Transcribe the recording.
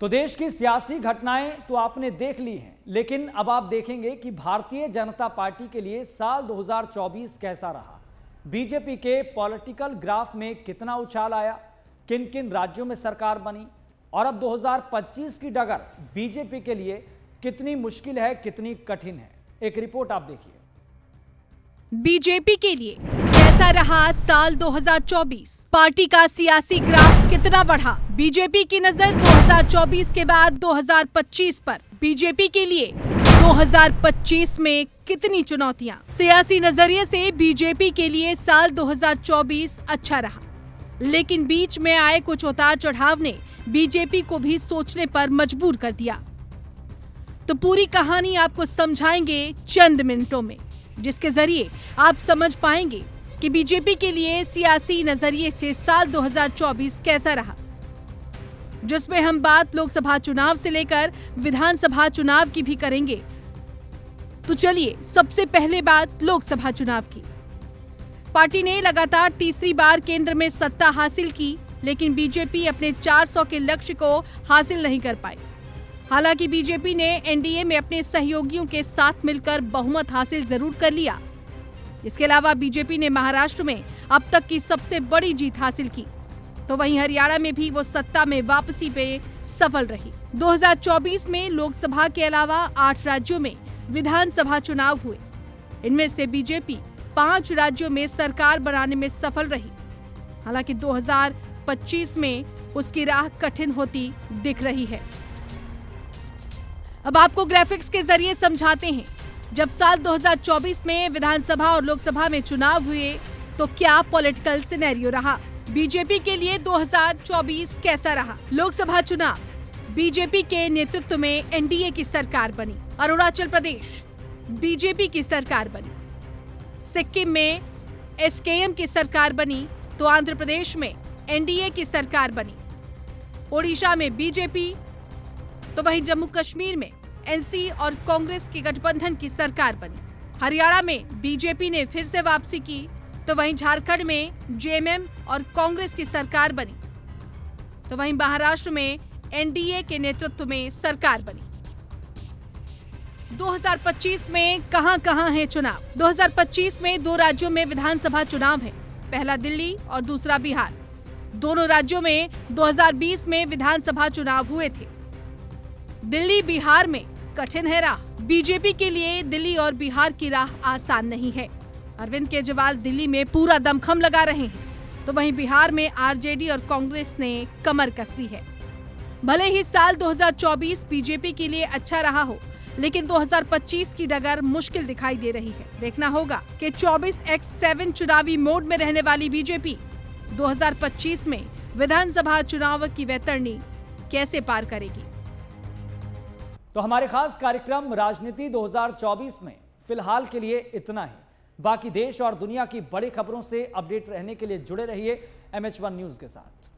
तो देश की सियासी घटनाएं तो आपने देख ली हैं, लेकिन अब आप देखेंगे कि भारतीय जनता पार्टी के लिए साल 2024 कैसा रहा। बीजेपी के पॉलिटिकल ग्राफ में कितना उछाल आया, किन किन राज्यों में सरकार बनी और अब 2025 की डगर बीजेपी के लिए कितनी मुश्किल है, कितनी कठिन है। एक रिपोर्ट आप देखिए। बीजेपी के लिए कैसा रहा साल 2024? पार्टी का सियासी ग्राफ कितना बढ़ा? बीजेपी की नजर 2024 के बाद 2025 पर। बीजेपी के लिए 2025 में कितनी चुनौतियां? सियासी नजरिए से बीजेपी के लिए साल 2024 अच्छा रहा, लेकिन बीच में आए कुछ उतार चढ़ाव ने बीजेपी को भी सोचने पर मजबूर कर दिया। तो पूरी कहानी आपको समझाएंगे चंद मिनटों में, जिसके जरिए आप समझ पाएंगे कि बीजेपी के लिए सियासी नजरिए से साल 2024 कैसा रहा, जिसमें हम बात लोकसभा चुनाव से लेकर विधानसभा चुनाव की भी करेंगे। तो चलिए सबसे पहले बात लोकसभा चुनाव की। पार्टी ने लगातार तीसरी बार केंद्र में सत्ता हासिल की, लेकिन बीजेपी अपने 400 के लक्ष्य को हासिल नहीं कर पाई। हालांकि बीजेपी ने एनडीए में अपने सहयोगियों के साथ मिलकर बहुमत हासिल जरूर कर लिया। इसके अलावा बीजेपी ने महाराष्ट्र में अब तक की सबसे बड़ी जीत हासिल की, तो वहीं हरियाणा में भी वो सत्ता में वापसी पे सफल रही। 2024 में लोकसभा के अलावा 8 राज्यों में विधानसभा चुनाव हुए। इनमें से बीजेपी 5 राज्यों में सरकार बनाने में सफल रही। हालांकि 2025 में उसकी राह कठिन होती दिख रही है। अब आपको ग्राफिक्स के जरिए समझाते हैं। जब साल 2024 में विधानसभा और लोकसभा में चुनाव हुए तो क्या पॉलिटिकल सिनेरियो रहा? बीजेपी के लिए 2024 कैसा रहा? लोकसभा चुनाव, बीजेपी के नेतृत्व में एनडीए की सरकार बनी। अरुणाचल प्रदेश बीजेपी की सरकार बनी। सिक्किम में एसकेएम की सरकार बनी, तो आंध्र प्रदेश में एनडीए की सरकार बनी। ओडिशा में बीजेपी, तो वहीं जम्मू कश्मीर में एनसी और कांग्रेस के गठबंधन की सरकार बनी। हरियाणा में बीजेपी ने फिर से वापसी की, तो वहीं झारखंड में जेएमएम और कांग्रेस की सरकार बनी। तो वहीं महाराष्ट्र में एनडीए के नेतृत्व में सरकार बनी। 2025 में कहां-कहां है चुनाव? 2025 में 2 राज्यों में विधानसभा चुनाव है, पहला दिल्ली और दूसरा बिहार। दोनों राज्यों में 2020 में विधानसभा चुनाव हुए थे। दिल्ली बिहार में कठिन है राह। बीजेपी के लिए दिल्ली और बिहार की राह आसान नहीं है। अरविंद केजरीवाल दिल्ली में पूरा दमखम लगा रहे हैं, तो वहीं बिहार में आरजेडी और कांग्रेस ने कमर कस दी है। भले ही साल 2024 बीजेपी के लिए अच्छा रहा हो, लेकिन 2025 की डगर मुश्किल दिखाई दे रही है। देखना होगा कि 24x7 चुनावी मोड में रहने वाली बीजेपी 2025 में विधानसभा चुनाव की वैतरणी कैसे पार करेगी। तो हमारे खास कार्यक्रम राजनीति 2024 में फिलहाल के लिए इतना ही। बाकी देश और दुनिया की बड़ी खबरों से अपडेट रहने के लिए जुड़े रहिए MH1 न्यूज के साथ।